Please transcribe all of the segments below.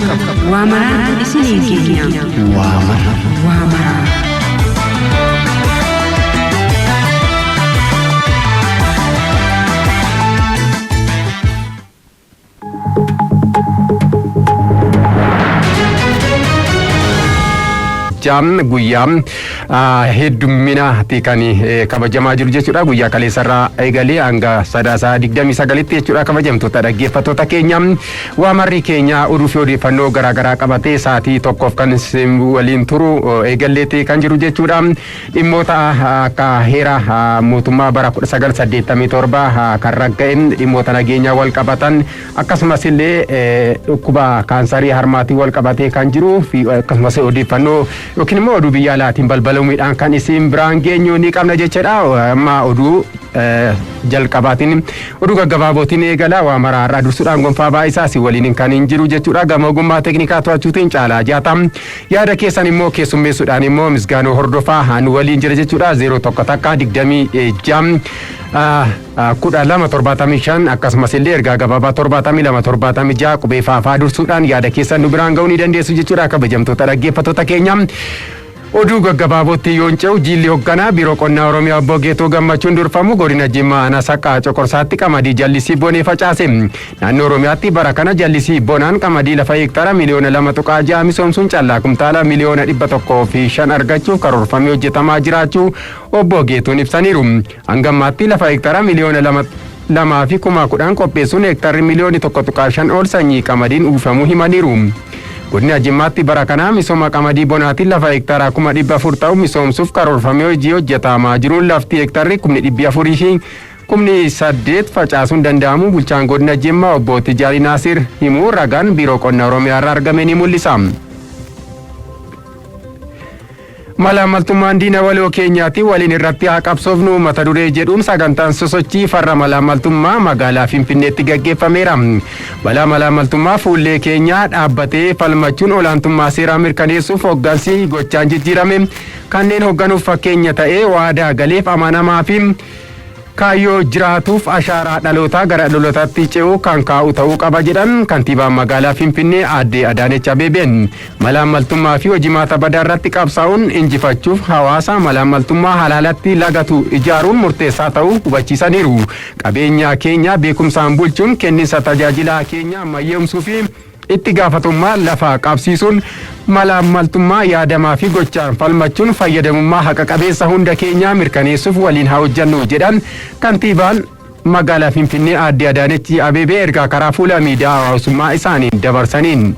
qabu. Waa maraan isiniin keenya. Waa maraan. Jam guyyam heddumina tikani kabajamaa jiru jechuudha. Guyyaa kaleessarraa eegalee hanga sadaasaa 29tti jechuudha kabajamtoota dhaggeeffattoota keenya. Waamarri keenya oduu fi odeeffannoo garaagaraa qabatee sa'aatii tokkoof kan waliin turu eegalleetti kan jiru jechuudha. Dhimmoota akka heera mootummaa bara 1987 kan ragga'een dhimmoota nageenyaa wal qabatan akkasumas illee dhukkuba kaansarii harmaatii wal qabatee kan jiru fi akkasumas odeeffannoo yookiin immoo oduu biyya alaatiin balbalamuudhaan kan isin biraan geenyu ni qabna jechuudha. Amma oduu jalqabaatiin oduu gaggabaabootiin eegala. Waa maraarraa dursuudhaan gonfaa baay'isaa si waliin kan hin jiru jechuudha. Gama ogummaa teeknikaa to'achuutiin caalaa jaatam yaada keessan immoo keessummeessuudhaan immoo misgaanoo hordofaa haan waliin jira jechuudha. 01 takka 26 1275 akkasumas illee ergaa gabaabaa 7276 qubee faafaa dursuudhaan yaada keessan nu biraan ga'uu ni dandeessu jechuudha. Kabajamtoota dhaggeeffattoota keenya oduu gaggabaabootti yoon ce'u jiilli hoogganaa biiroo qonnaa Oromiyaa obbo Geetoo Gammachuun durfamu godina Jimmaa aanaa Saqqaa Coqorsaatti qamadii jallisii bonee facaase. Naannoo Oromiyaatti bara kana jallisii bonaan qamadii lafa heektaara miliyoona 2.6 misoomsuun callaa kumtaala miliyoona 105 argachuuf karoorfamee hojjetamaa jiraachuu obbo Geetoon ibsaniiru. Hanga ammaatti lafa heektaara miliyoona 2.10 qopheessuun heektaarri miliyoona 1.5 ol sanyii qamadiin uwwifamuu himaniiru. Godina Jimmaatti bara kana misooma qamadii bonaatiin lafa heektaara 400 ta'u misoomsuuf karoorfamee hojii hojjetamaa jiruun lafti heektaarri 400 fi 800 facaasuun danda'amu bulchaan godina Jimmaa obbo Tijaarii Naasir himuu ragaan biiroo qonnaa Oromiyaa irraa argame ni mul'isa. Malaamaltummaan diina waloo keenyaatti waliin irratti haa qabsoofnu mata duree jedhuun sagantaan sosochii farra malaamaltummaa magaalaa Finfinneetti gaggeeffameera. Balaa malaamaltummaa fuullee keenyaa dhaabbatee falmachuun olaantummaa seeraa mirkaneessuuf hooggansi gochaan jijjiirame kanneen hoogganuuf fakkeenya ta'ee waadaa galeef amanamaa fi kaayyoo jiraatuuf ashaaraa dhalootaa gara dhalootaatti ce'uu kan kaa'u ta'uu qaba jedhan kantiibaan magaalaa Finfinnee aadde Adaanech Abeebeen. Malaamaltummaa fi hojimaata badaa irratti qabsaa'uun injifachuuf hawaasa malaamaltummaa halaalatti lagatu ijaaruun murteessaa ta'uu hubachiisaniiru. Qabeenya keenya beekumsaan bulchuun kenniinsa tajaajilaa keenya ammayyeessuu fi itti gaafatamummaa lafaa qabsiisuun malaamaltummaa yaadamaa fi gochaan falmachuun fayyadamummaa haqa qabeessa hunda keenyaa mirkaneessuuf waliin haa hojjannu jedhan kantiibaan magaalaa Finfinnee aadde Adaanech Abeebee ergaa karaa fuula miidiyaa hawaasummaa isaaniin dabarsaniin.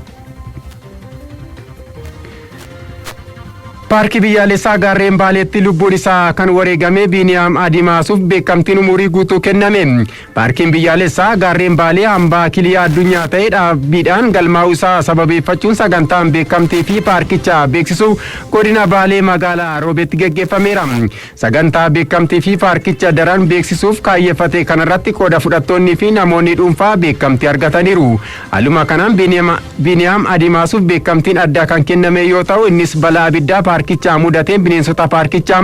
Paarkii biyyaalessaa gaarreen Baaleetti lubbuun isaa kan wareegame Biiniyaam Adimaasuuf beekamtiin umurii guutuu kenname. Paarkiin biyyaalessaa gaarreen Baalee hambaa kiliyaa addunyaa ta'ee dhaabbiidhaan galmaa'uu isaa sababeeffachuun sagantaan beekamtii fi paarkicha beeksisu godina Baalee magaalaa Roobeetti gaggeeffameera. Sagantaa beekamtii fi paarkicha daran beeksisuuf kaayyeeffate kanarratti qooda fudhattoonni fi namoonni dhuunfaa beekamtii argataniiru. Haaluma kanaan Biiniyaam Adimaasuuf beekamtiin addaa kan kenname yoo ta'u innis balaa abiddaa paarkichaa mudateen bineensota paarkichaa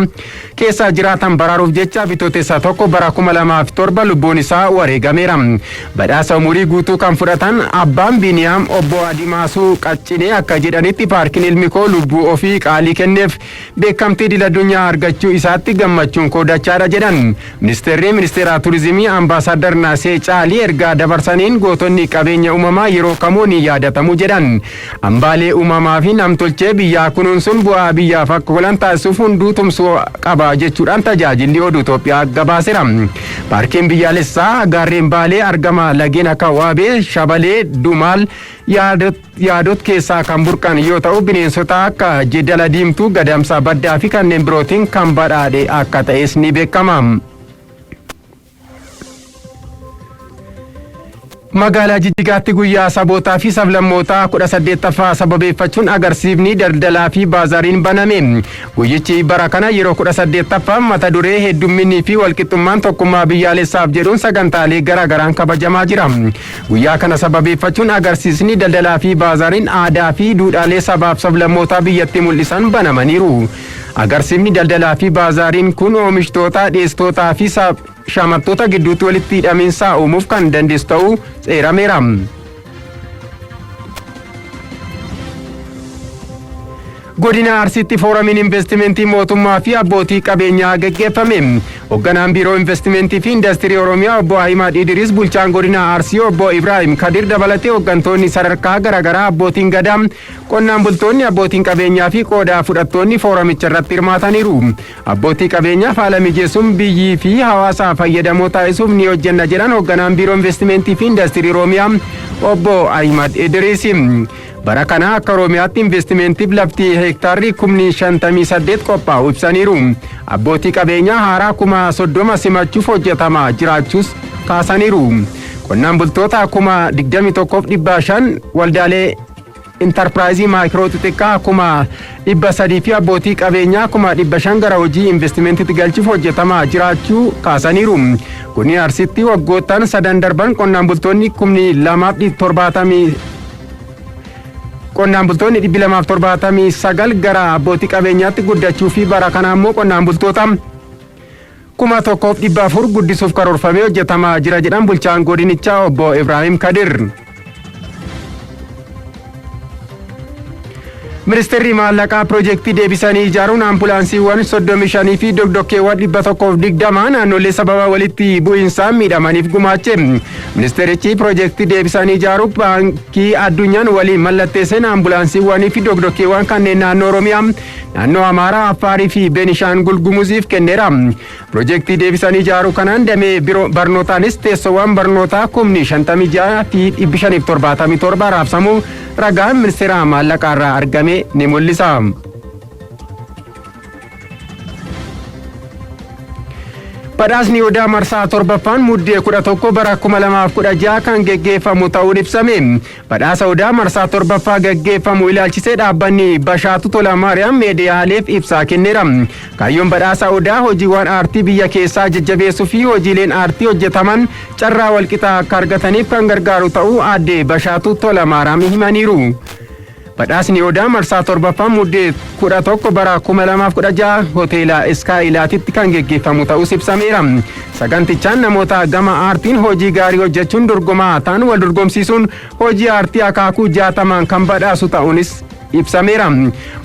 keessa jiraatan baraaruuf jecha bitootessa 1 bara 2007 lubbuun isaa wareegameera. Badhaasa umurii guutuu kan fudhatan abbaan Biiniyaam obbo Adimaasuu Qaccinee akka jedhanitti paarkiin ilmi koo lubbuu ofii qaalii kenneef beekamtii idil-addunyaa argachuu isaatti gammachuun koo dachaadha jedhan. Ministeera turizimii Ambaasaadar Naasee Caalii ergaa dabarsaniin gootonni qabeenya uumamaa yeroo kamuu ni yaadatamu jedhan. Hambaalee uumamaa fi namtolchee biyyaa kunuunsuun bu'aa biyyaaf akka oolan taasisuuf hunduu tumsuu qaba jechuudhaan tajaajilli oduu Itoophiyaa gabaaseera. Paarkiin biyyaalessaa gaarreen Baalee argama lageen akka Waabee, Shabalee, Dumaal, Yaadot keessaa kan burqan yoo ta'u bineensota akka Jeedala Diimtuu, Gadamsa Baddaa fi kanneen birootiin kan badhaadhe akka ta'es ni beekama. Magaalaa Jijjigaatti guyyaa sabootaa fi sablammootaa 18ffaa sababeeffachuun agarsiifni daldalaa fi baazaariin baname. Guyyichi bara kana yeroo 18ffaa mata duree heddumminii fi walqixxummaan tokkummaa biyyaalessaaf jedhuun sagantaalee garaagaraan kabajamaa jira. Guyyaa kana sababeeffachuun agarsiisni daldalaa fi baazaariin aadaa fi duudhaalee sabaaf sablammootaa biyyatti mul'isan banamaniiru. Agarsiifni daldalaa fi baazaariin kun oomishtoota, dhiyeessitootaa fi shamartoota gidduutti walitti hidhamiinsa uumuuf kan dandeessu ta'uu seerameera. Godina Arsiitti fooramiin investimentii mootummaa fi abbootii qabeenyaa gaggeeffame. Hoogganaan biiroo investimentii fi indastirii Oromiyaa obbo Ahimad Idris, bulchaan godina Arsii obbo Ibrahim Kadir dabalatee hooggantoonni sadarkaa garaagaraa abbootiin gadaa, qonnaan bultoonni, abbootiin qabeenyaa fi qooda fudhattoonni fooramicha irratti hirmaataniiru. Abbootii qabeenyaaf haala mijeessuun biyyii fi hawaasa fayyadamoo taasisuuf ni hojjenna jedhan hoogganaan biiroo investimentii fi indastirii Oromiyaa obbo Ahimad Idris. Bara kana akka Oromiyaatti investimentiif lafti hektaarri 58 qophaa'u ibsaniiru. Abbootii qabeenyaa haaraa 30 simachuuf hojjetamaa jiraachuus kaasaniiru. Qonnaan bultoota 21,500 waldaalee intarpiraayizii maayikiroo xixiqqaa 300 fi abbootii qabeenyaa 500 gara hojii investimentiitti galchuuf hojjetamaa jiraachuu kaasaniiru. Godina Arsiitti waggoottan 3 darban qonnaan bultoonni 279 gara abbootii qabeenyaatti guddachuu fi bara kana ammoo qonnaan bultoota 1,400 guddisuuf karoorfamee hojjetamaa jira jedhan bulchaan godinichaa obbo Ibrahim Kadir. Ministeerri maallaqaa piroojeektii deebisanii ijaaruun ambulaansiiwwan 35 fi doqdoqqeewwan 120 naannolee sababa walitti bu'iinsaan miidhamaniif gumaache. Ministeerichi piroojeektii deebisanii ijaaruuf baankii addunyaan waliin mallatteesseen ambulaansiiwwanii fi doqdoqqeewwan kanneen naannoo Oromiyaa, naannoo Amaaraa, Affaarii fi Beenishaangul Gumuziif kenneera. Piroojeektii deebisanii ijaaruu kanaan damee barnootaanis teessoowwan barnootaa 56 fi 577 raabsamuu ragaan ministeera maallaqaa irraa argame ni mul'isa. Badhaasni Odaa marsaa 7ffaan muddee 11 bara 2016 kan geggeeffamu ta'uun ibsame. Badhaasa Odaa marsaa 7ffaa geggeeffamu ilaalchisee dhaabbanni Bashaatu Tola Maariyaam miidiyaaleef ibsaa kenneera. Kaayyoon badhaasa Odaa hojiiwwan aartii biyya keessaa jajjabeessuu fi hojiileen aartii hojjetaman carraa walqixaa akka argataniif kan gargaaru ta'uu aadde Bashaatu Tola Maariyaam himaniiru. Badhaasni Odaa marsaa 7ffaan muddee 11 bara 2016 hoteela Iskaayilaatitti kan geggeeffamu ta'us ibsameera. Sagantichaan namoota gama aartiin hojii gaarii hojjechuun dorgomaa ta'an wal dorgomsiisuun hojii aartii akaakuu 60 kan badhaasu ta'uunis ibsameera.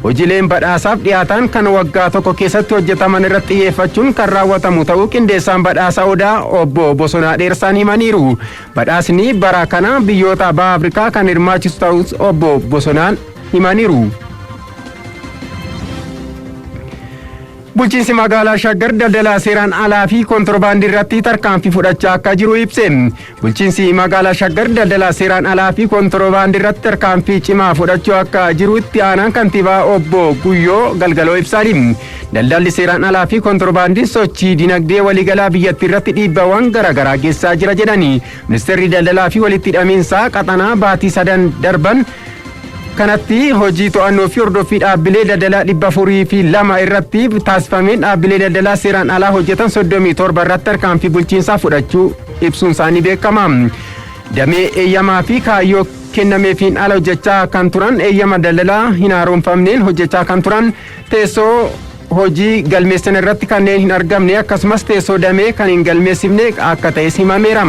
Hojiileen badhaasaaf dhiyaatan kan waggaa tokko keessatti hojjetaman irratti xiyyeeffachuun kan raawwatamu ta'uu qindeessaan badhaasa Odaa obbo Bosonaa Dheersaan himaniiru. Badhaasni bara kana biyyoota Baha Afrikaa kan hirmaachisu ta'us obbo Bosonaan himaniiru. Bulchiinsi magaalaa Shaggar daldalaa seeraan alaa fi kontirbaandii irratti tarkaanfii fudhachaa akka jiru ibse. Bulchiinsi magaalaa Shaggar daldalaa seeraan alaa fi kontirbaandii irratti tarkaanfii cimaa fudhachuu akka jiru itti aanaan kantiibaa obbo Guyyoo Galgaloo ibsani. Daldalli seeraan alaa fi kontirbaandiin sochii dinagdee waliigalaa biyyattii irratti dhiibbawwan garaagaraa geessaa jira jedhani. Ministeerri daldalaa fi walitti hidhamiinsaa qaxanaa baatii 3 darban kanatti hojii to'annoo fi hordoffii dhaabbilee daldalaa 402 irratti taasifameen dhaabbilee daldalaa seeraan alaa hojjetan 37 irratti tarkaanfii bulchiinsaa fudhachuu ibsuun isaanii beekama. Damee eeyyamaa fi kaayyoo kennameefiin ala hojjechaa kan turan eeyyama daldalaa hin haaromfamneen hojjechaa kan turan teessoo hojii galmeessan irratti kanneen hin argamne akkasumas teessoo damee kan hin galmeessifne akka ta'es himameera.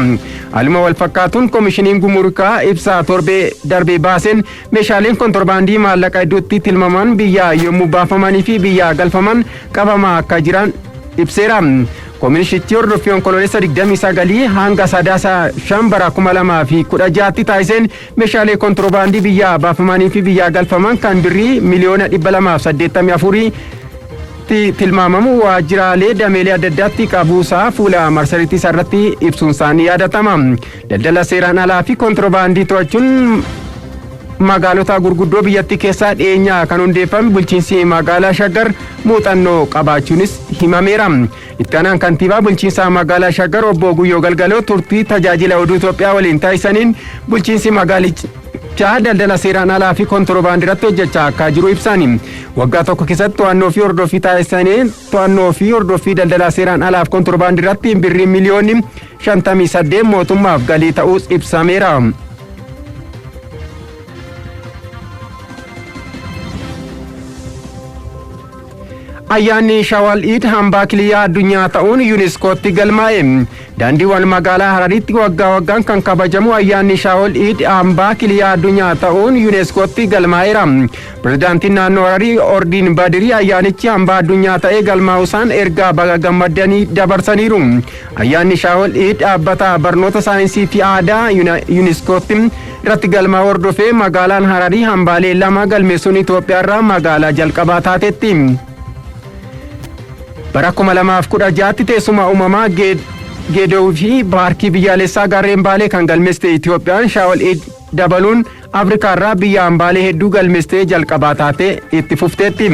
Haaluma wal fakkaatuun koomishiniin gumruukaa ibsaa torbee darbee baaseen meeshaaleen kontirbaandii maallaqa hedduutti tilmaman biyyaa yommuu baafamanii fi biyyaa galfaman qabamaa akka jiran ibseera. Koomishichi hordoffii onkoloolessa 29 hanga sadaasa 5 bara 2016tti taasiseen meeshaalee kontirbaandii biyyaa baafamanii fi biyyaa galfaman kan birrii miliyoona 284 tilmaamamu waajjiraalee dameelee adda addaatti qabuusaa fuula marsariitii irratti ibsuun isaanii yaadatama. Daldala seeraan alaa fi kontirbaandii to'achuun magaalota gurguddoo biyyattii keessaa dhiyeenyaa kan hundeeffame bulchiinsi magaalaa Shaggar muuxannoo qabaachuunis himameera. Itti aanaan kantiibaa bulchiinsa magaalaa Shaggar obbo Guyyoo Galgaloo turtii tajaajila oduu Itoophiyaa waliin taasisaniin bulchiinsi magaalichaa daldala seeraan alaa fi kontirbaandii irratti hojjechaa akka jiru ibsani. Waggaa tokko keessatti to'annoo fi hordoffii taasisaniin to'annoo fi hordoffii daldala seeraan alaa fi kontirbaandii irratti birrii miliyoonni 58 mootummaaf galii ta'uus ibsameera. ayyaanni Shawal Eid hambaa kiliyaa addunyaa ta'uun yuuniskootti galmaa'e. Daandiiwwan magaalaa Hararitti waggaa waggaan kan kabajamu ayyaanni Shawal Eid hambaa kiliyaa addunyaa ta'uun yuuniskootti galmaa'eera. Pirezidaantiin naannoo Hararii Ordiin Badirii ayyaanichi hambaa addunyaa ta'ee galmaa'uusaan ergaa baga gammadanii dabarsaniiru. Ayyaanni Shawal Eid dhaabbata barnoota saayinsii fi aadaa yuuniskootti irratti galmaa'uu hordofee magaalaan Hararii hambaalee lama galmeessuun Itoophiyaarraa magaalaa jalqabaa taatetti. Bara 2016tti teessuma uumamaa Geedoo fi paarkii biyyaalessaa gaarreen Baalee kan galmeessite Itoophiyaan Shawal Eid dabaluun Afrikaarraa biyya hambaalee hedduu galmeessitee jalqabaa taatee itti fufteetti.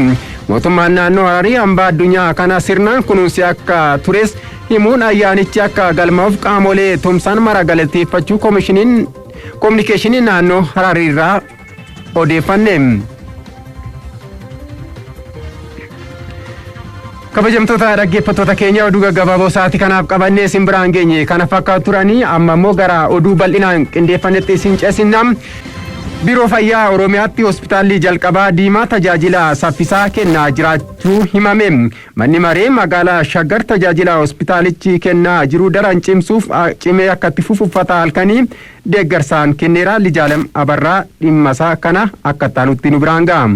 Mootummaan naannoo Hararii hambaa addunyaa kana sirnaan kunuunsi akka tures himuun ayyaanichi akka galmaa'uuf qaamolee tumsan mara galateeffachuu kominikeeshinii naannoo Harariirraa odeeffanne. Kabajamtoota dhaggeeffattoota keenya oduu gaggabaaboo sa'aatii kanaaf qabannee isin biraan geenye kana fakkaatu turanii amma immoo gara oduu bal'inaan qindeeffannetti isin ceesisna. Biiroo Fayyaa Oromiyaatti hospitaalli jalqabaa Diimaa tajaajila saffisaa kennaa jiraachuu himame. Manni maree magaalaa Shaggar tajaajila hospitaalichi kennaa jiru daran cimsuuf cimee akka itti fufu uffata halkanii deeggarsaan kenneera. Lijaalam Abarraa dhimmasaa kana akka taanutti nu biraan ga'a.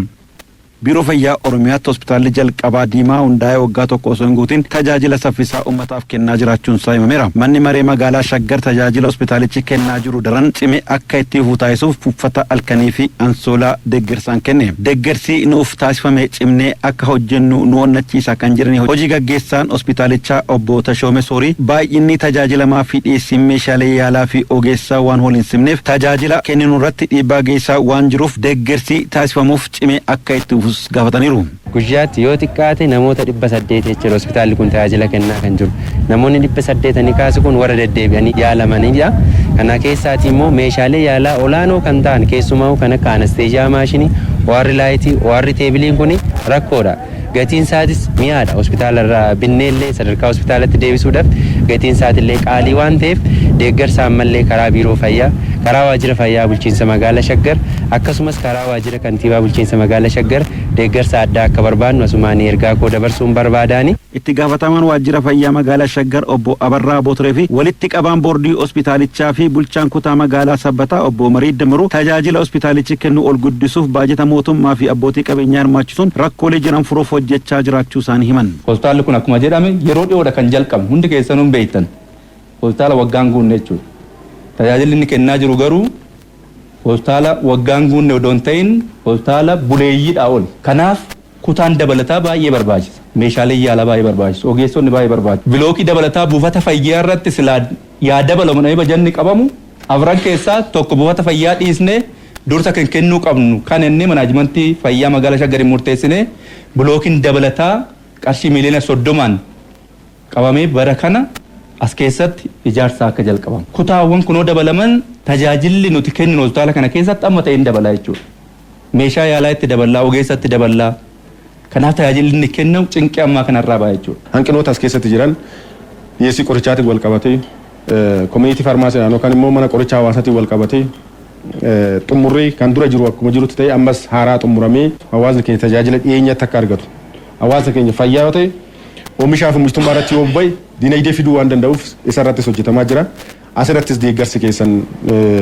Biiroo Fayyaa Oromiyaatti hospitaalli jalqabaa Diimaa hundaa'ee waggaa tokko osoo hin guutin tajaajila saffisaa uummataaf kennaa jiraachuun isaa himameera. Manni maree magaalaa Shaggar tajaajila hospitaalichi kennaa jiru daran cimee akka itti fufu taasisuuf uffata halkanii fi ansoolaa deeggarsaan kenne. Deeggarsi nuuf taasifame cimnee akka hojjennu nu onnachiisa kan jedhani hojii gaggeessaan hospitaalichaa obbo Tashoome Soorii baay'inni tajaajilamaa fi dhiyeessiin meeshaalee yaalaa fi ogeessaa waan wal hin simneef tajaajila kenninu irratti dhiibbaa geessaa waan jiruuf deeggarsi taasifamuuf cimee akka itti gaafataniiru. Guyyaatti yoo xiqqaate namoota 800 jechuudha hospitaalli kun tajaajila kennaa kan jiru. Namoonni 800 ni kaasu kun warra deddeebi'anii yaalamanidha. Kana keessaati immoo meeshaalee yaalaa olaanoo kan ta'an keessumaa kan akka anasteeziyaa maashinii, OR laayitii, OR teebiliin kun rakkoodha. Gatiin isaatis mi'aadha. Hospitaalarraa binneellee sadarkaa hospitaalatti deebisuudhaaf gatiin isaatillee qaalii waan ta'eef deeggarsa ammallee karaa biiroo fayyaa, karaa waajjira fayyaa bulchiinsa magaalaa Shaggar akkasumas karaa waajjira kantiibaa bulchiinsa magaalaa Shaggar deeggarsa addaa akka barbaannu asumaan ergaa koo dabarsuun barbaadaani. Itti gaafatamaan waajjira fayyaa magaalaa Shaggar obbo Abarraa Booturee fi walitti qabaan boordii hospitaalichaa fi bulchaan kutaa magaalaa Sabbataa obbo Marii Damiruu tajaajila hospitaalichi kennu ol guddisuuf baajata mootummaa fi abbootii qabeenyaa hirmaachisuun rakkoolee jiran furuuf hojjechaa jiraachuu isaanii himan. Hospitaalli kun akkuma jedhame yeroo dhiyoodha kan jalqabe hundi keessanuu beektan. Hospitaala waggaan guunne jechuudha. Tajaajilli inni kennaa jiru garuu hospitaala waggaan guunne odoo hin ta'in hospitaala buleeyyiidhaa ol. Kanaaf kutaan dabalataa baay'ee barbaachisa. Meeshaalee yaalaa baay'ee barbaachisu. Ogeessonni baay'ee barbaachisu. Bilookii dabalataa buufata fayyaa irratti silaa yaa dabalamu bajanni qabamu afran keessaa tokko buufata fayyaa dhiisnee dursa kan kennuu qabnu kan inni manaajimentii fayyaa magaalaa Shaggariin murteessine bilookiin dabalataa qarshii miliyoona 30 qabamee bara kana as keessatti ijaarsa akka jalqabamu. Kutaawwan kunoo dabalaman tajaajilli nuti kenninu hospitaala kana keessatti amma ta'een dabalaa jechuudha. Meeshaa yaalaa itti dabalaa, ogeessa itti dabalaa. Kanaaf tajaajilli inni kennu cinqii ammaa kanarraa ba'a jechuudha. Hanqinoota as keessatti jiran dhiyeessii qorichaatiin wal qabatee koominiitii faarmaasiidhaan yookaan immoo mana qorichaa hawaasaatiin wal qabatee xumurrii kan dura jiru akkuma jirutti ta'e ammas haaraa xumuramee hawaasni keenya tajaajila dhiyeenyatti akka argatu. Hawaasni keenya fayyaa yoo ta'e oomishaa fi oomishtummaa irratti yoo bahe dinagdee fiduu waan danda'uuf isarrattis hojjetamaa jira. Asirrattis deeggarsi keessan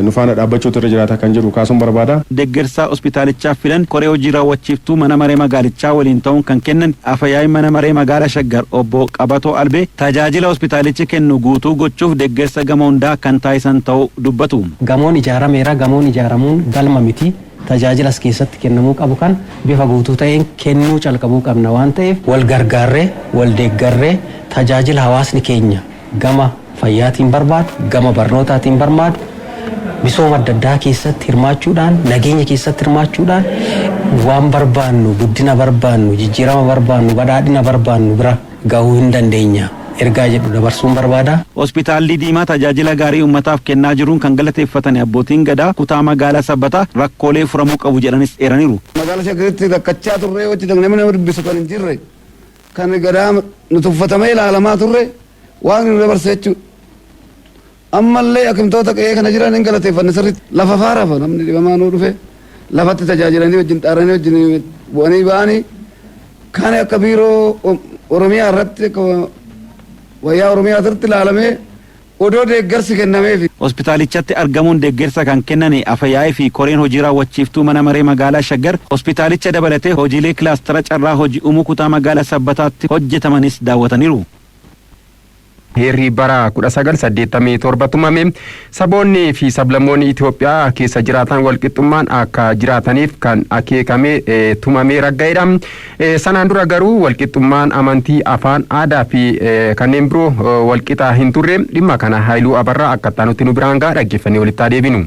nu faana dhaabbachuutu irra jiraata kan jedhu kaasuun barbaada. Deeggarsaa hospitaalichaaf fidan koree hojii raawwachiiftuu mana maree magaalichaa waliin ta'uun kan kennan afayyaa'ii mana maree magaalaa Shaggar obbo Qabatoo Albee tajaajila hospitaalichi kennu guutuu gochuuf deeggarsa gama hundaa kan taasisan ta'uu dubbatu. Gamoon ijaarameera. Gamoon ijaaramuun galma miti. Tajaajila as keessatti kennamuu qabu kan bifa guutuu ta'een kennuu calqabuu qabna waan ta'eef wal gargaarree wal deeggarree tajaajila hawaasni keenya gama fayyaatiin barbaadu, gama barnootaatiin barbaadu, misooma adda addaa keessatti hirmaachuudhaan, nageenya keessatti hirmaachuudhaan waan barbaannu, guddina barbaannu, jijjiirama barbaannu, badhaadhina barbaannu bira gahuu hin dandeenya. Ergaa jedhu dabarsuun barbaada. Hospitaalli Diimaa tajaajila gaarii uummataaf kennaa jiruun kan galateeffatan abbootiin gadaa kutaa magaalaa Sabbataa rakkoolee furamuu qabu jedhanis eeraniiru. Magaalaa Shaggaritti rakkachaa turre wajji namni nama dubbisu kan hin jirre kan gadaa nu tuffatamee ilaalamaa turre waan nu dabarse jechuudha. Ammallee akimtoota qe'ee kana jiran hin galateeffanne sirriitti lafa faarafa namni dhibamaa nuu dhufe lafatti tajaajilanii wajjin xaaranii wajjin bu'anii ba'anii Kan akka biiroo Oromiyaa irratti wayyaa Oromiyaa irratti ilaalamee odoo deeggarsi kennameef. Hospitaalichatti argamuun deeggarsa kan kennan afyaa'ii fi koreen hojii raawwachiiftuu mana maree magaalaa Shaggar hospitaalicha dabalatee hojiilee kilaastara carraa hojii uumuu kutaa magaalaa Sabbataatti hojjetamanis daawwataniiru. Heerri bara 1987 tumame saboonni fi sablammoonni Itoophiyaa keessa jiraatan walqixxummaan akka jiraataniif kan akeekame tumamee ragga'edha. Sanaan dura garuu walqixxummaan amantii, afaan, aadaa fi kanneen biroo walqixa hin turre. Dhimma kana Haayiluu Abarraa akka nutti nu biraan ga'a dhaggeeffannee walitti deebinu.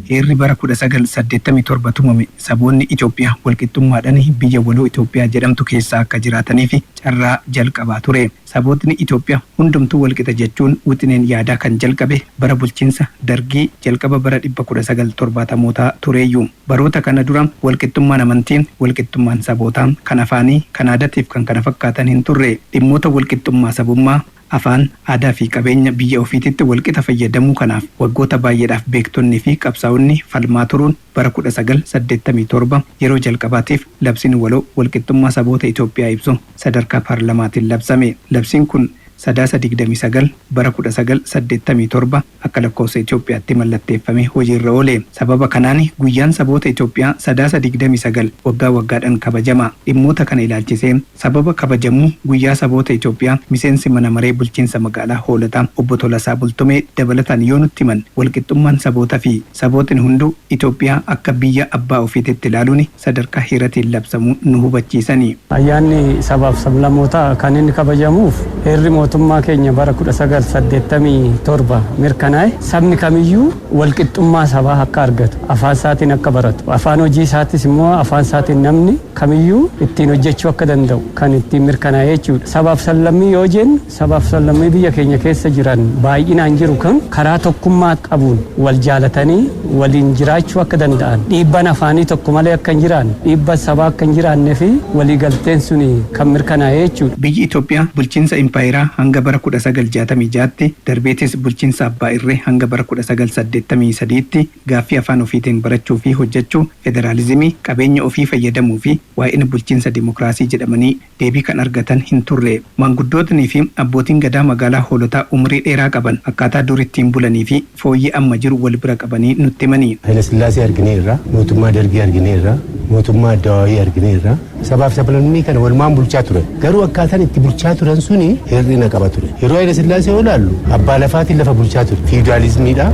Heerri bara 1987 tumame saboonni Itoophiyaa walqixxummaadhaan biyya waloo Itoophiyaa jedhamtu keessa akka jiraataniif carraa jalqabaa ture. Sabootni Itoophiyaa hundumtuu walqixa jechuun wixineen yaadaa kan jalqabe bara bulchiinsa Dargii jalqaba bara 1970 tureeyyuu. Baroota kana dura walqixxummaan amantiin, walqixxummaan sabootaa, kan afaanii, kan aadaatiif kan kana fakkaatan hin turre. Dhimmoota walqixxummaa sabummaa afaan, aadaa fi qabeenya biyya ofiititti walqixa fayyadamuu kanaaf waggoota baay'eedhaaf beektonni fi qabsaa'onni falmaa turuun bara 1987 yeroo jalqabaatiif labsiin waloo walqixxummaa saboota Itoophiyaa ibsu sadarkaa paarlamaatiin labsame. Labsiin kun Sadaasa 29 bara 1987 akka lakkoofsa Itoophiyaatti mallatteeffame hojiirra oole. Sababa kanaan guyyaan saboota Itoophiyaa Sadaasa 29 waggaa waggaadhaan kabajama. Dhimmoota kana ilaalchisee sababa kabajamuu guyyaa saboota Itoophiyaa miseensi mana maree bulchiinsa magaalaa Hoolotaa obbo Tolasaa Bultumee dabalataan yoo nutti himan walqixxummaan sabootaa fi sabootni hunduu Itoophiyaa akka biyya abbaa ofiitti ilaaluun sadarkaa heeratiin labsamuu nu hubachiisani. Ayyaanni sabaaf sablammootaa kan inni kabajamuuf heerri mootummaa keenya bara 1987 mirkanaa'e sabni kamiyyuu walqixxummaa sabaa akka argatu, afaan isaatiin akka baratu, afaan hojii isaatis immoo afaan isaatiin namni kamiyyuu ittiin hojjechuu akka danda'u kan ittiin mirkanaa'e jechuudha. Sabaaf sablammii yoo jennu sabaaf sablammii biyya keenya keessa jiran baay'inaan jiru kan karaa tokkummaa qabuun wal jaalatanii waliin jiraachuu akka danda'an, dhiibban afaanii tokko malee akka hin jiraanne, dhiibban sabaa akka hin jiraannee fi waliigalteen suni kan mirkanaa'e jechuudha. Biyyi Itoophiyaa bulchiinsa impaayeraa hanga bara 1966tti darbeetis bulchiinsa abbaa irree hanga bara 1983tti gaaffii afaan ofiitiin barachuu fi hojjechuu, federaalizimii, qabeenya ofii fayyadamuu fi waa'een bulchiinsa dimokiraasii jedhamanii deebii kan argatan hin turre. Maanguddootnii fi abbootiin gadaa magaalaa Hoolotaa umrii dheeraa qaban akkaataa dur ittiin bulanii fi fooyyee amma jiru wal bira qabanii nutti himanii. Haile Sillaasee argineerra, mootummaa Dargii argineerra, mootummaa Addawaayii argineerra. Sabaaf sablammii kana walumaan bulchaa ture. Garuu akkaataan itti bulchaa turan suni hir'ina qaba ture. Yeroo Haile Sillaasee olaallu abbaa lafaatiin lafa bulchaa ture. Fiidaalizimiidha.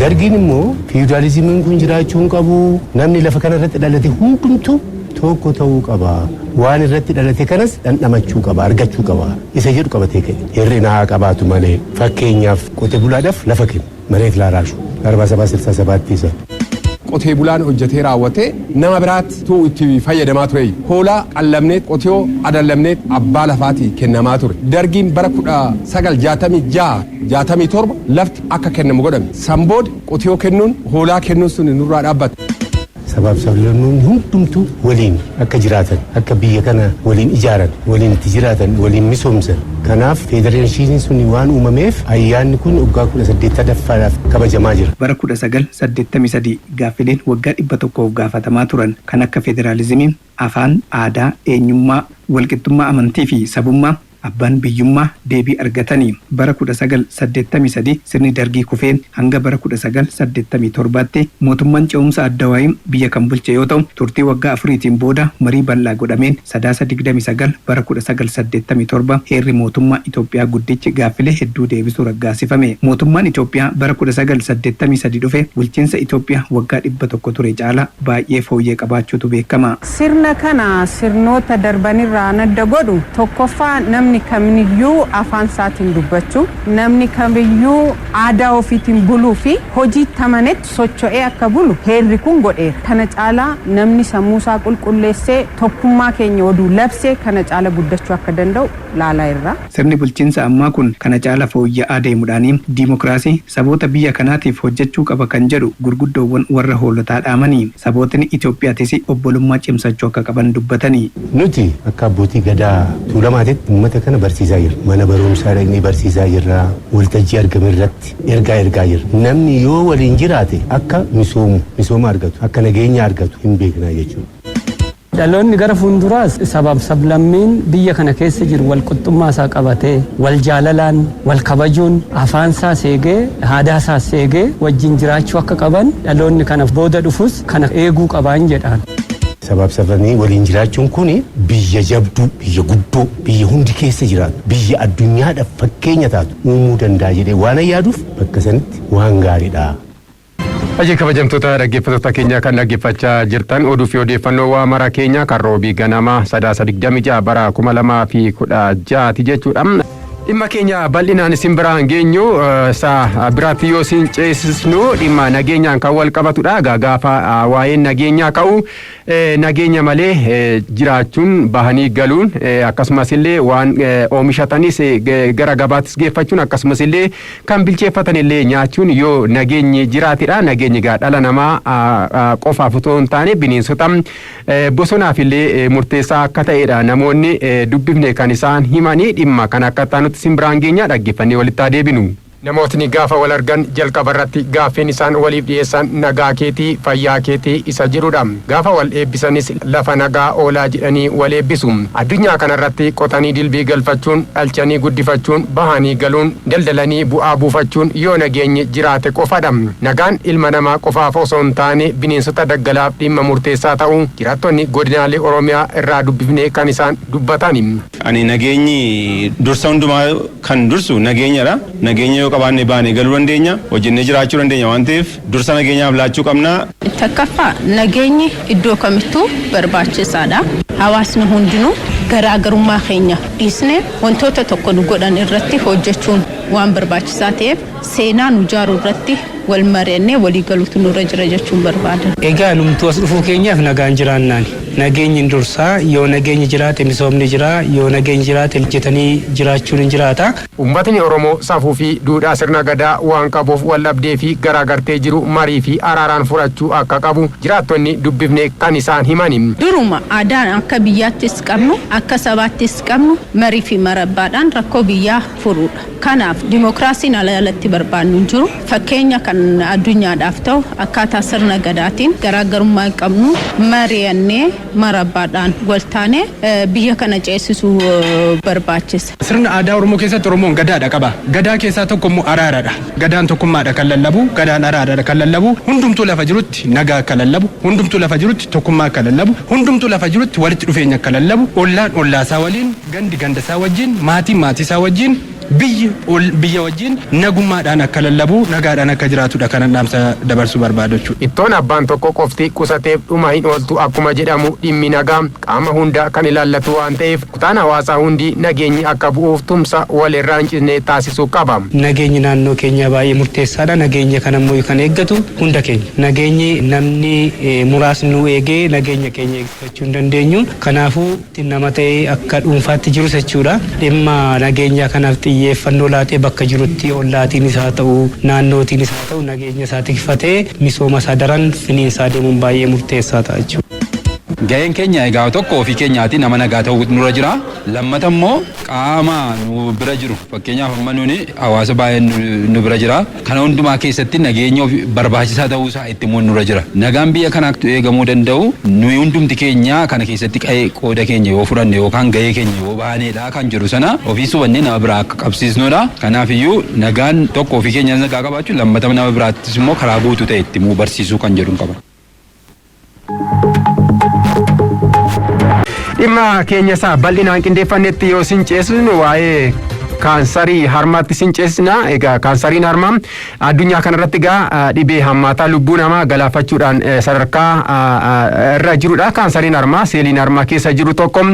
Dargiin immoo fiidaalizimiin kun jiraachuu hin qabu. Namni lafa kana irratti dhalate hundumtuu tokko ta'uu qaba. Waan irratti dhalate kanas dhandhamachuu qaba, argachuu qaba. Isa jedhu qabatee ka'e. Hir'ina haa qabaatu malee fakkeenyaaf qote bulaadhaaf lafa kenna. Mareef laaraashu. 47 isa. Qotee bulaan hojjetee raawwatee nama biraatti itti fayyadamaa ture. Hoolaa qallamneet qotiyoo adallamneet abbaa lafaatii kennamaa ture. Dargiin bara 1966-67 lafti akka kennamu godhame. Sanbooda qotiyoo kennuun hoolaa kennuun sun nurraa dhaabbate. Sabaaf sablammoonni hundumtuu waliin akka jiraatan, akka biyya kana waliin ijaaran, waliin itti jiraatan, waliin misoomsan. Kanaaf federeeshiniin sun waan uumameef ayyaanni kun waggaa 18ffaadhaaf kabajamaa jira. Bara 1983 gaaffileen waggaa 100 gaafatamaa turan kan akka federaalizimii, afaan, aadaa, eenyummaa, walqixxummaa amantii fi sabummaa abbaan biyyummaa deebii argatanii. Bara 1983 sirni Dargii kufeen hanga bara 1987tti mootummaan ce'umsa Addawaayii biyya kan bulche yoo ta'u turtii waggaa 4tiin booda marii bal'aa godhameen Sadaasa 29 bara 1987 heerri mootummaa Itoophiyaa guddichi gaaffilee hedduu deebisuu raggaasifame. Mootummaan Itoophiyaa bara 1983 dhufe bulchiinsa Itoophiyaa waggaa 100 ture caalaa baay'ee fooyyee qabaachuutu beekama. Sirna kana sirnoota darbanirraa adda godhu tokkoffaa namni kamiyyuu afaan isaatiin dubbachuu, namni kamiyyuu aadaa ofiitiin buluu fi hojii tamanetti socho'ee akka bulu heerri kun godheera. Kana caalaa namni sammuu isaa qulqulleessee tokkummaa keenya oduu labsee kana caala guddachuu akka danda'u laalaa irra. Sirni bulchiinsa ammaa kun kana caala fooyya'aa deemuudhaan diimokiraasii saboota biyya kanaatiif hojjechuu qaba kan jedhu gurguddoowwan warra Hoolotaa dhaamanii sabootni Itoophiyaatis obbolummaa cimsachuu akka qaban dubbatanii. Nuti akka abbootii gadaa tuulamaatitti uummata kana barsiisaa jirra. Mana barumsaa dhaqnee barsiisaa jirra. Waltajjii argame irratti ergaa jirra. Namni yoo waliin jiraate akka misooma argatu, akka nageenya argatu hin beeknaa jechuudha. Dhaloonni gara fuulduraas sabab sablammiin biyya kana keessa jiru wal qixxummaa isaa qabatee wal jaalalaan wal kabajuun afaan isaa seegee aadaa isaa seegee wajjin jiraachuu akka qaban dhaloonni kanaaf booda dhufus kana eeguu qaban jedhaan. Sabab sabanii waliin jiraachuun kun biyya jabduu, biyya guddoo, biyya hundi keessa jiraatu, biyya addunyaadhaaf fakkeenya taatu uumuu danda'a jedhee waan yaaduuf bakka sanitti waan gaariidha. Ajee kabajamtoota dhaggeeffattoota keenya kan dhaggeeffachaa jirtan oduu fi odeeffannoo waa mara keenya kan roobii ganama 26 bara 2016 jechuudha. Dhimma keenya bal'inaan isin biraan geenyu biraatti yoo isin ceesisnu dhimma nageenyaan kan wal qabatudha. Gaafa waa'een nageenyaa ka'u nageenya malee jiraachuun bahanii galuun akkasumas illee waan oomishatanis gara gabaattis geeffachuun akkasumas illee kan bilcheeffatan illee nyaachuun yoo nageenyi jiraatidha. Nageenyi dhala namaa qofaaf otoo hin taane bineensota bosonaaf illee murteessaa akka ta'edha. Namoonni dubbifne kan isaan himanii dhimma kan akka taanutti isin biraan geenya dhaggeeffannee walitti adeebinu. Namootni gaafa wal argan jalqaba irratti gaaffeen isaan waliif dhiyeessan nagaa keetii fayyaa keetii isa jedhudha. Gaafa wal eebbisanis lafa nagaa oolaa jedhanii wal eebbisu. Addunyaa kanarratti qotanii dilbii galfachuun dhalchanii guddifachuun bahanii galuun daldalanii bu'aa buufachuun yoo nageenyi jiraate qofadha. Nagaan ilma namaa qofaaf osoo hin taane bineensota daggalaaf dhimma murteessaa ta'uu jiraattonni godinaalee Oromiyaa irraa dubbifnee kan isaan dubbatani. Ani nageenyi dursa hundumaa kan dursu nageenyadha. Nageenya qabaanne baane galuu dandeenya hojjennee jiraachuu dandeenya waan ta'eef dursa nageenyaaf laachuu qabna. Takkaffaa nageenyi iddoo kamittuu barbaachisaadha. Hawaasni hundinuu garaagarummaa keenya dhiisnee wantoota tokko nu godhan irratti hojjechuun waan barbaachisaa ta'eef seenaa nu ijaaruu irratti wal mari'annee walii galuutu nurra jira jechuun barbaada. Egaa numtuu as dhufuu keenyaaf nagaan jiraannaan nageenyi dursaa yoo nageenyi jiraate misoomni jira yoo nageenyi jiraate hojjetanii jiraachuun hin jiraata. Uummatni Oromoo safuu fi duudhaa sirna gadaa waan qabuuf wal dhabdee fi garaagartee jiru marii fi araaraan furachuu akka qabu jiraattonni dubbifne kan isaan himani. Duruma aadaan akka biyyaattis qabnu akka sabaattis qabnu marii fi marabbaadhaan rakkoo biyyaa furuudha. Kanaaf dimokiraasiin alatti barbaannu hin jiru. Fakkeenya kan addunyaadhaaf ta'u akkaataa sirna gadaatiin garaagarummaa qabnu mari'annee marabbaadhaan waltaanee biyya kana ceesisuu barbaachisa. Sirna aadaa Oromoo keessatti Oromoon gadaadha qaba. Gadaa keessaa tokko immoo araaradha. Gadaan tokkummaadha kan lallabu, gadaan araaraadha kan lallabu. Hundumtuu lafa jirutti nagaa akka lallabu, hundumtuu lafa jirutti tokkummaa akka lallabu, hundumtuu lafa jirutti walitti dhufeenya akka lallabu, ollaan ollaasaa waliin, gandi gandasaa wajjin, maatiin maatiisaa wajjin biyya wajjin nagummaadhaan akka lallabu nagaadhaan akka jiraatudha kanan dhaamsa dabarsuu barbaadu jechuudha. Ittoon abbaan tokko qofti qusateef dhuma hin ooltu akkuma jedhamu dhimmi nagaa qaama hunda kan ilaallatu waan ta'eef kutaan hawaasaa hundi nageenyi akka bu'uuf tumsa walirraa hin cinne taasisuu qaba. Nageenyi naannoo keenya baay'ee murteessaadha. Nageenya kanammoo kan eeggatu hunda keenya. Nageenyi namni muraasni nu eegee nageenya keenya eeggachuu hin dandeenyu. Kanaafuu nama ta'ee akka dhuunfaatti jirus jechuudha. Dhimma nageenyaa kanaaf xiyyeeffannoo laatee bakka jirutti ollaatiinis haa ta'u naannootiinis haa ta'u nageenya isaa tikfatee misooma isaa daran finiinsaa deemuun baay'ee murteessaa ta'a jechuudha. Ga'een keenya egaa tokko ofii keenyaati nama nagaa ta'uu nurra jira. Lammata immoo qaama nu bira jiru fakkeenyaaf amma nuni hawaasa baay'een nu bira jira. Kana hundumaa keessatti nageenya barbaachisaa ta'uu isaa itti immoo nurra jira. Nagaan biyya kanaatti eegamuu danda'u nuyi hundumti keenya kana keessatti qooda keenya yoo fudhanne yookaan ga'ee keenya yoo baaneedha kan jiru sana ofii subannee nama biraa akka qabsiisnudha. Kanaafiyyuu nagaan tokko ofii keenya nagaa qabaachuun lammata nama biraattis immoo karaa guutuu ta'e itti immoo barsiisuu kan jedhu qaba. Dhimma keenya isaa bal'inaan qindeeffannetti yoo isin ceesisnu waa'ee kaansarii harmaatti isin ceesisna. Egaa kaansariin harmaa addunyaa kanarratti egaa dhibee hammaataa lubbuu namaa galaafachuudhaan sadarkaa irra jirudha. Kaansariin harmaa seeliin harmaa keessa jiru tokko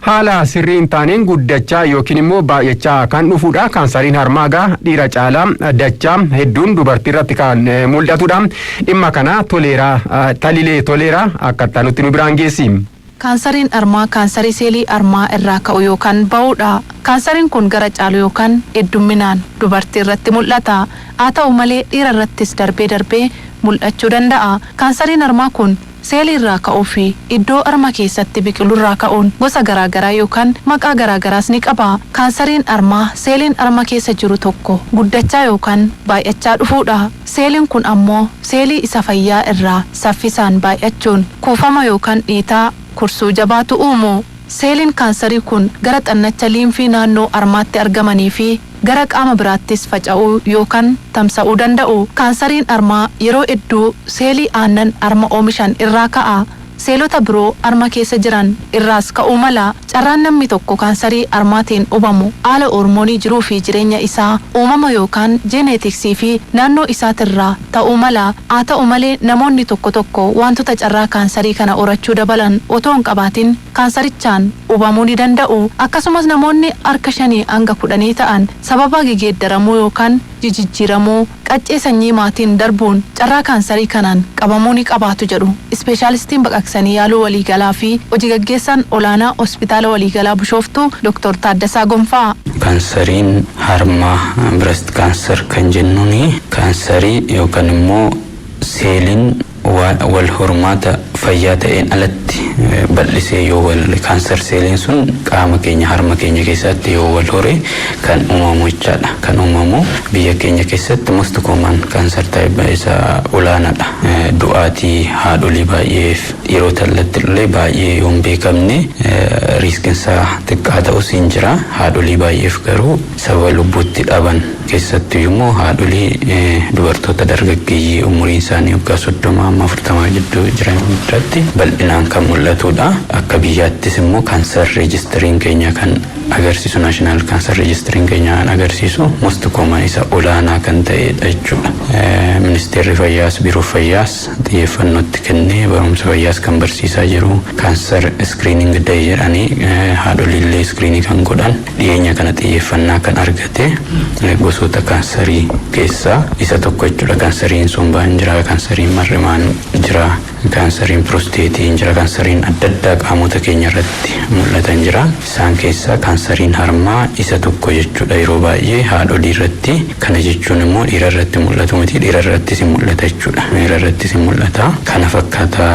haala sirrii hin taaneen guddachaa yookiin immoo baay'achaa kan dhufudha. Kaansariin harmaa egaa dhiira caalaa dachaa hedduun dubartii irratti kan mul'atudha. Dhimma kana Talilee Toleeraa akka nutti nu biraan geessi. Kaansariin harmaa kaansarii seelii harmaa irraa ka'u yookaan ba'uudha. Kaansariin kun gara caalu yookaan heddumminaan dubartii irratti mul'ata. Haa ta'u malee dhiira irrattis darbee mul'achuu danda'a. Kaansariin harmaa kun seelii irraa ka'uu fi iddoo harma keessatti biqilu irraa ka'uun gosa garaagaraa yookaan maqaa garaagaraas ni qaba. Kaansariin harmaa seeliin harma keessa jiru tokko guddachaa yookaan baay'achaa dhufuudha. Seeliin kun ammoo seelii isa fayyaa irraa saffisaan baay'achuun kuufama yookaan dhiitaa kursuu jabaatu uumu. Seeliin kaansarii kun gara xannacha liimfii naannoo armaatti argamanii fi gara qaama biraattis faca'uu yookaan tamsa'uu danda'u. Kaansariin armaa yeroo hedduu seelii aannan arma oomishan irraa ka'a. Seelota biroo arma keessa jiran irraas ka'uu mala. Carraan namni tokko kaansarii armaatiin hubamu haala hormoonii jiruu fi jireenya isaa uumama yookaan jeeneetiksii fi naannoo isaatirraa ta'uu mala. Haa ta'u malee namoonni tokko wantoota carraa kaansarii kana horachuu dabalan otoo hin qabaatin kaansarichaan hubamuu ni danda'u. Akkasumas namoonni harka 5 hanga 10 ta'an sababa geeddaramuu yookaan jijjiiramuu qaccee sanyii maatiin darbuun carraa kaansarii kanaan qabamuu ni qabaatu jedhu ispeeshaalistiin baqaqsanii yaaluu waliigalaa fi hojii gaggeessaan olaanaa hospitaala waliigalaa Bishooftuu Dr. Taaddasaa Gonfaa. Kaansariin harmaa breast cancer kan jennuuni kaansarii yookaan immoo seeliin wal hormaata fayyaa ta'een alatti bal'isee yoo wal kaanser seeliin sun qaama keenya harma keenya keessatti yoo wal hore kan uumamu jechaadha. Kan uumamu biyya keenya keessatti most common kaanser ta'ee isa olaanaadha. Du'aatii haadholii baay'eef dhiirota illee baay'ee yoo hin beekamne riiskiin isaa xiqqaa ta'us hin jira. Haadholii baay'eef garuu sababa lubbuutti dhaban keessatti immoo haadholii dubartoota dargaggeeyyii umuriin isaanii waggaa 30 amma 40 jidduu jiran irratti bal'inaan kan mul'atudha. Akka biyyaattis immoo kaanser reejistiriin keenya kan agarsiisu naashinaal kaanser reejistiriin keenya kan agarsiisu most common isa olaanaa kan ta'edha jechuudha. Ministeerri fayyaas biiroo fayyaas xiyyeeffannootti kennee barumsa fayyaas kan barsiisaa jiru kaanser iskiriining day jedhanii haadholiillee iskiriinii kan godhan dhiyeenya kana xiyyeeffannaa kan argate gosoota kaansarii keessaa isa tokko jechuudha. Kaansariin sombaa hin jira, kaansariin marrimaan jira, kaansariin piroosteetii jira, kaansariin adda addaa qaamota keenya irratti mul'atan jira. Isaan keessaa kaansariin harmaa isa tokko jechuudha. Yeroo baay'ee haadholii irratti, kana jechuun immoo dhiira irratti mul'atu miti, dhiira irrattis mul'ata jechuudha. Dhiira irrattis mul'ata. Kana fakkaata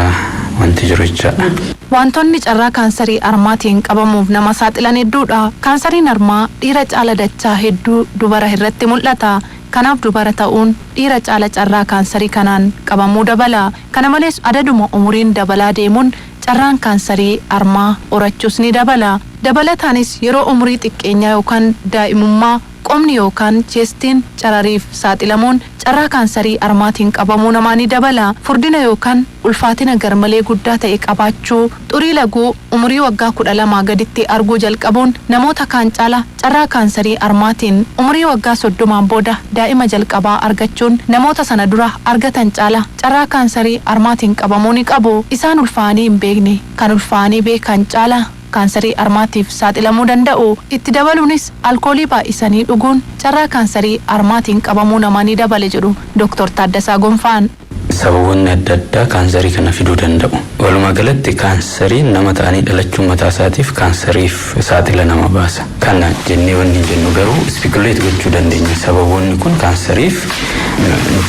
wanti jiru jechaadha. Wantoonni carraa kaansarii armaatiin qabamuuf nama saaxilan hedduudha. Kaansariin armaa dhiira caala dachaa hedduu dubara irratti mul'ata. Kanaaf dubara ta'uun dhiira caala carraa kaansarii kanaan qabamuu dabala. Kana malees adaduma umuriin dabalaa deemuun carraan kaansarii armaa horachuus ni dabala. Dabalataanis yeroo umurii xiqqeenyaa yookaan daa'imummaa qomni yookaan cheestiin carariif saaxilamuun carraa kaansarii armaatiin qabamuu namaa ni dabala. Furdina yookaan ulfaatina garmalee guddaa ta'e qabaachuu, xurii laguu umurii waggaa 12 gaditti arguu jalqabuun namoota kaan caala carraa kaansarii armaatiin umurii waggaa 30 booda daa'ima jalqabaa argachuun namoota sana dura argatan caala carraa kaansarii armaatiin qabamuu ni qabu. Isaan ulfaanii hin beekne kan ulfaanii beekan caala kaansarii armaatiif saaxilamuu danda'u. Itti dabaluunis alkoolii baay'isanii dhuguun carraa kaansarii armaatiin qabamuu namaa ni dabale jedhu Dr. Taaddasaa Gonfaan. Sababoonni adda addaa kaansarii kana fiduu danda'u. Walumaa galatti kaansariin nama ta'anii dhalachuun mataa isaatiif kaansariif saaxila nama baasa. Kana jennee wanni jennu garuu ispikuleet gochuu dandeenya. Sababoonni kun kaansariif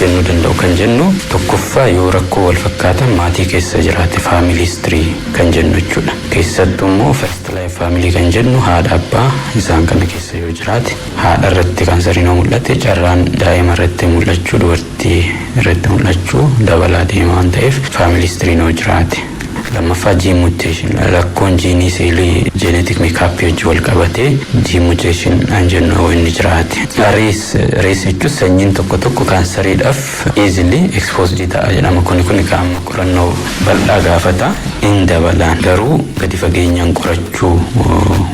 jennuu danda'u kan jennu tokkoffaa yoo rakkoo wal fakkaatan maatii keessa jiraate faamilii histirii kan jennu jechuudha. Keessattuu immoo first life faamilii kan jennu haadha abbaa isaan kana keessa yoo jiraate haadha irratti kaansariin yoo mul'ate carraan daa'ima irratti mul'achuu dubartii irratti mul'achuu dabalaa deema waan ta'eef faamilii histirii yoo jiraate. Lammaffaa gene mutation rakkoon jiinii seelii genetic makeup wajjin wal qabatee gene mutation an jennu inni jiraate. Rees jechuun sanyiin tokko kaansariidhaaf easily exposed ta'a jedhama. Kun qaama qorannoo bal'aa gaafata. In dabalaan garuu gadi fageenyaan qorachuu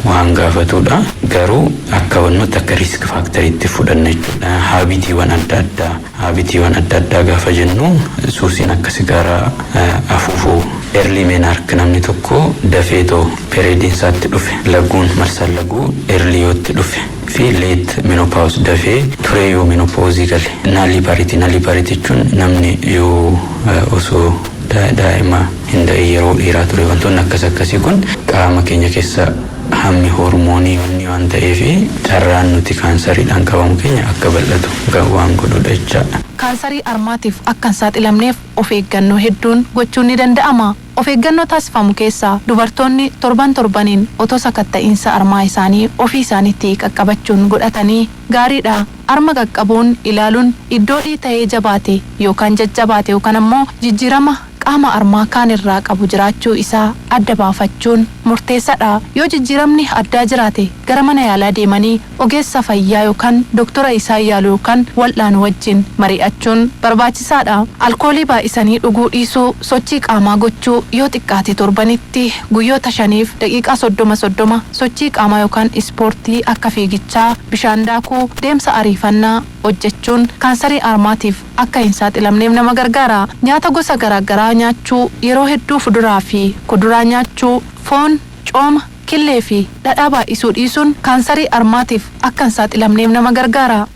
waan gaafatudha. Garuu akka wantoota akka risk faaktoriitti fudhanna jechuudha. Haabitiiwwan adda addaa gaafa jennu suusiin akka sigaaraa afuufuu early menarche namni tokko dafeetoo periodiin isaatti dhufe laguun marsaan laguu early yootti dhufe fi late menopause dafee turee yoo menopausii gale nalibarity jechuun namni yoo osoo daa'ima hin da'e yeroo dheeraa ture wantoonni akkasii kun qaama keenya keessa hammi hormoonii waan ta'eef carraan nuti kaansariidhaan qabamu keenya akka bal'atu waan godhudha jechaadha. Kaansarii armaatiif akka hin saaxilamneef of eeggannoo hedduun gochuun ni danda'ama. Of eeggannoo taasifamu keessaa dubartoonni torbaniin otoo sakatta'iinsa armaa isaanii ofii isaaniitti qaqqabachuun godhatanii gaariidha. Arma qaqqabuun ilaaluun iddoo dhiita'ee jabaate yookaan jajjabaate yookaan ammoo jijjiirama qaama armaa kaan irraa qabu jiraachuu isaa adda baafachuun murteessaadha. Yoo jijjiiramni addaa jiraate gara mana yaalaa deemanii ogeessa fayyaa yookaan doktora isaa yaaluu yookaan wal'aanuu wajjin mari'achuun barbaachisaadha. Alkoolii baay'isanii dhuguu dhiisuu, sochii qaamaa gochuu yoo xiqqaate torbanitti guyyoota 5 daqiiqaa 30 sochii qaamaa yookaan ispoortii akka fiigichaa, bishaan daakuu, deemsa ariifannaa hojjechuun kaansarii armaatiif akka hin saaxilamneef nama gargaara. Nyaata gosa garaagaraa nyaachuu, yeroo hedduu fuduraa fi kuduraa nyaachuu, foon, cooma, killee fi dhadhaa baay'isuu dhiisuun kaansarii armaatiif akka hin saaxilamneef nama gargaara.